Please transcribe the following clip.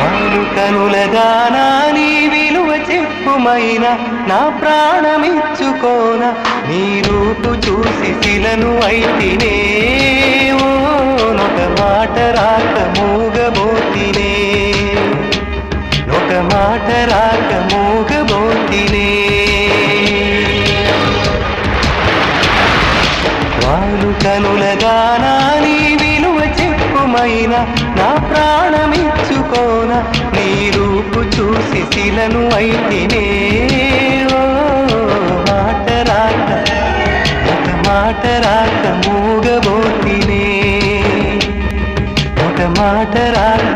వాలు కనులదానా నీ విలువ చెప్పుమైన నా ప్రాణమిచ్చుకోన నీ రూపు చూసి శిలను అయితినే ఓ నొక మాట రాక మూగబోతినే నొక మాట రాక మూగబోతినే వాలు కనులదానా నీ విలువ చెప్పుమైన నా ప్రాణమిచ్చుకోన నీ రూపు చూసి శిలను అయితినే ఓ మాట రాక ఒక మాట రాక మూగబోతినే ఒక మాట రాక